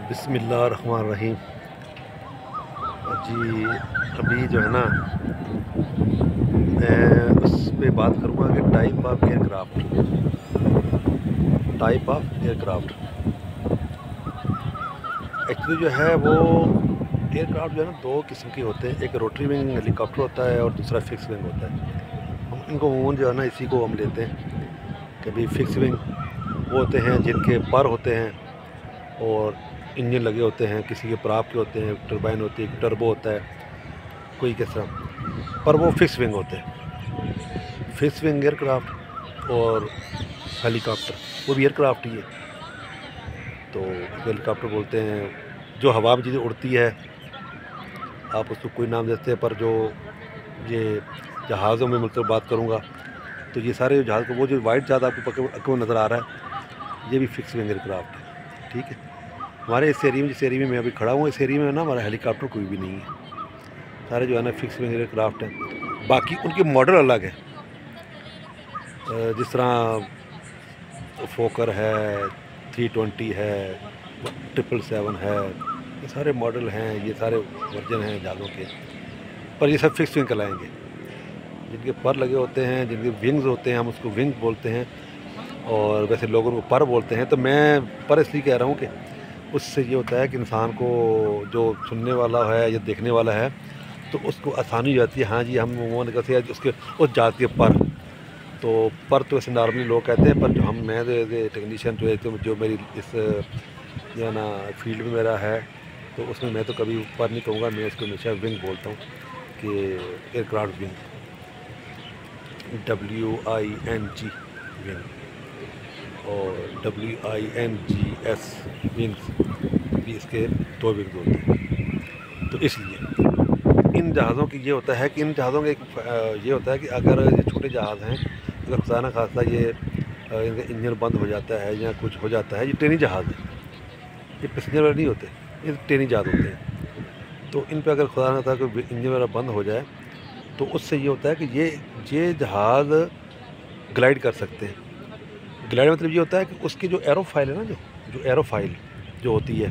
बिस्मिल्लाहिर्रहमानिर्रहीम। जी अभी जो है ना मैं उस पे बात करूँगा कि टाइप ऑफ एयरक्राफ्ट एक्चुअली जो है वो एयरक्राफ्ट जो है ना दो किस्म के होते हैं। एक रोटरी विंग हेलीकॉप्टर होता है और दूसरा फिक्स विंग होता है। हम इनको अमूमन जो है ना इसी को हम लेते हैं। कभी फिक्स विंग वो होते हैं जिनके पर होते हैं और इंजन लगे होते हैं, किसी के प्राप के होते हैं, टरबाइन होती है, टर्बो होता है, कोई किस तरह, पर वो फिक्स विंग होते हैं। फिक्स विंग एयरक्राफ्ट और हेलीकॉप्टर वो भी एयरक्राफ्ट ही है। तो हेलीकॉप्टर बोलते हैं जो हवा में चीज़ें उड़ती है, आप उसको कोई नाम देते हैं, पर जो ये जहाज़ों में मतलब बात करूँगा तो ये सारे जहाज़ को वो जो वाइट जहाज़ आपको नज़र आ रहा है ये भी फिक्स विंग एयरक्राफ्ट है। ठीक है, हमारे इस एरिया में, जिस एरिया में मैं अभी खड़ा हूँ, इस एरिया में ना हमारा हेलीकॉप्टर कोई भी नहीं है। सारे जो है ना फिक्स विंग एयरक्राफ्ट हैं। बाकी उनके मॉडल अलग हैं, जिस तरह फोकर है, 320 है, 777 है, ये सारे मॉडल हैं, ये सारे वर्जन हैं जहाज़ों के, पर ये सब फिक्स विंग कहलाएंगे। जिनके पर लगे होते हैं, जिनके विंग्स होते हैं, हम उसको विंग बोलते हैं, और वैसे लोग उनको पर बोलते हैं। तो मैं पर इसलिए कह रहा हूँ कि उससे ये होता है कि इंसान को, जो सुनने वाला है या देखने वाला है, तो उसको आसानी हो जाती है। हाँ जी, हम वो कैसे है उसके उस जात के पर तो ऐसे नॉर्मली लोग कहते हैं, पर जो मैं टेक्नीशियन जो है, तो जो मेरी इस जो है ना फील्ड में मेरा है, तो उसमें मैं तो कभी पर नहीं कहूँगा, मैं उसको हमेशा विंग बोलता हूँ कि एयरक्राफ्ट विंग, WING विंग और WINGS विंग्स भी इसके दो विंग्स होते हैं। तो इसलिए इन जहाज़ों की ये होता है कि इन जहाज़ों का एक ये होता है कि अगर ये छोटे जहाज़ हैं, अगर खुदा न खास्ता ये इनका इंजन बंद हो जाता है या कुछ हो जाता है, ये ट्रेनी जहाज़ है, ये पैसेंजर वाले नहीं होते, ये ट्रेनी जहाज़ होते हैं। तो इन पे अगर खुदा न खास्ता कोई इंजन वगैरह बंद हो जाए, तो उससे ये होता है कि ये जहाज़ ग्लाइड कर सकते हैं। ग्लाइड मतलब ये होता है कि उसकी जो एरोफाइल है ना, जो एरोफाइल जो होती है,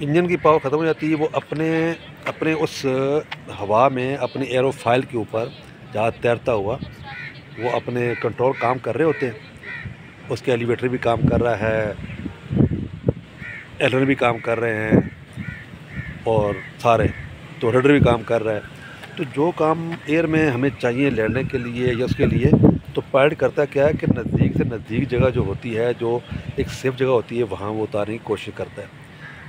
इंजन की पावर ख़त्म हो जाती है, वो अपने उस हवा में अपने एरोफाइल के ऊपर जहाज़ तैरता हुआ वो अपने कंट्रोल काम कर रहे होते हैं। उसके एलिवेटर भी काम कर रहा है, एलर भी काम कर रहे हैं, और सारे तो रडर भी काम कर रहा है। तो जो काम एयर में हमें चाहिए लड़ने के लिए या उसके लिए, तो पायलट करता क्या है कि नज़दीक से नज़दीक जगह जो होती है, जो एक सेफ जगह होती है, वहाँ वो उतारने की कोशिश करता है।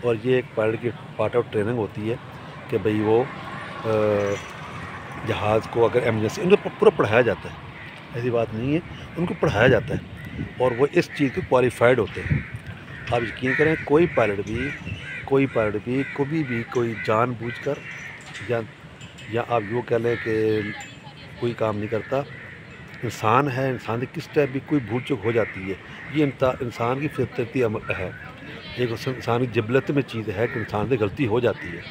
और ये एक पायलट की पार्ट ऑफ ट्रेनिंग होती है कि भाई वो जहाज़ को अगर एमरजेंसी, उनको पूरा पढ़ाया जाता है, ऐसी बात नहीं है, उनको पढ़ाया जाता है और वो इस चीज़ के क्वालिफाइड होते हैं। आप यकीन करें, कोई पायलट भी कभी भी कोई जानबूझकर या आप यूँ कह लें कि कोई काम नहीं करता। इंसान है, इंसान से किस टाइप भी कोई भूल चूक हो जाती है, ये इंसान की फितरती अमल है, एक इंसान की जिबलत में चीज़ है कि इंसान से गलती हो जाती है।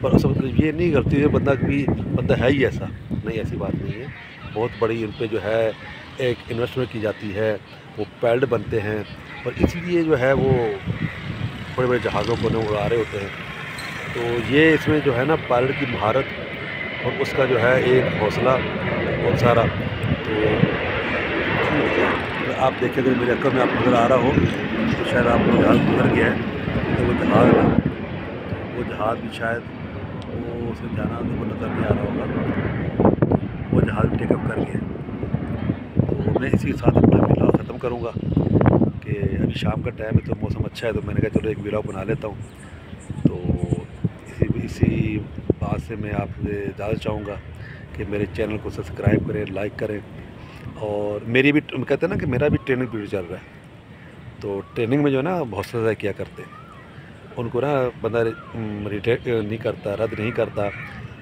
पर असल मतलब ये नहीं गलती है बंदा है ही ऐसा नहीं, ऐसी बात नहीं है। बहुत बड़ी उन पर जो है एक इन्वेस्टमेंट की जाती है, वो पायलट बनते हैं, और इसलिए जो है वो बड़े बड़े जहाज़ों को उड़ा रहे होते हैं। तो ये इसमें जो है ना पायलट की महारत और उसका जो है एक हौसला बहुत सारा। तो आप देखें, अगर मेरे अक्ल में आप नज़र आ रहा हो तो शायद आपको जहाज़ गुजर गया है, तो वो जहाज़ भी शायद वो उसे जाना तो वो नज़र नहीं आ रहा होगा, वो जहाज़ टेकअप कर गया। तो मैं इसी के साथ अपना व्लॉग ख़त्म करूँगा कि अभी शाम का टाइम है, तो मौसम अच्छा है, तो मैंने कहा चलो एक व्लॉग बना लेता हूँ। तो इसी बात से मैं आपसे ज़्यादा चाहूँगा कि मेरे चैनल को सब्सक्राइब करें, लाइक करें, और मेरी भी कहते हैं ना कि मेरा भी ट्रेनिंग पीरियड चल रहा है। तो ट्रेनिंग में जो है ना बहुत ज़्यादा किया करते हैं, उनको ना बंदा रिटेक नहीं करता, रद्द नहीं करता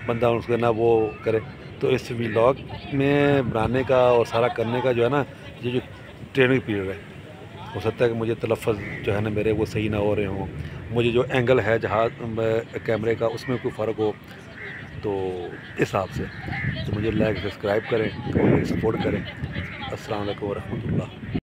बंदा, उसको ना वो करे। तो इस व्लॉग में बनाने का और सारा करने का जो है ना, ये जो ट्रेनिंग पीरियड है, हो सकता है कि मुझे तलफ़्फ़ुज़ जो है ना मेरे वो सही ना हो रहे हों, मुझे जो एंगल है जहाज़ कैमरे का उसमें कोई फ़र्क हो, तो इस हिसाब से तो मुझे लाइक सब्सक्राइब करें और मेरी सपोर्ट करें। अस्सलाम वालेकुम व रहमतुल्लाह।